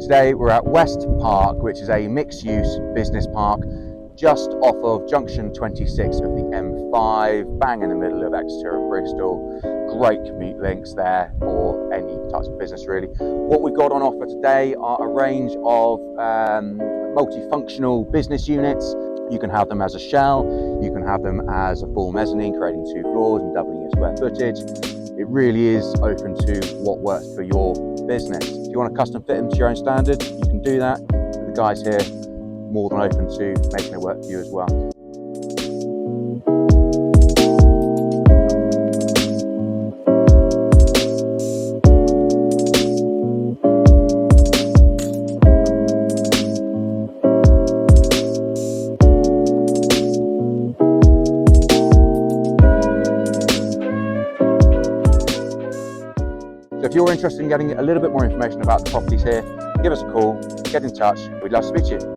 Today we're at West Park, which is a mixed-use business park just off of Junction 26 of the M5, bang in the middle of Exeter and Bristol. Great commute links there for any types of business really. What we've got on offer today are a range of multifunctional business units. You can have them as a shell, you can have them as a full mezzanine, creating 2 floors and doubling your square footage. It really is open to what works for your business. If you want to custom fit them to your own standards, you can do that. The guys here more than open to making it work for you as well. So if you're interested in getting a little bit more information about the properties here, give us a call, get in touch. We'd love to speak to you.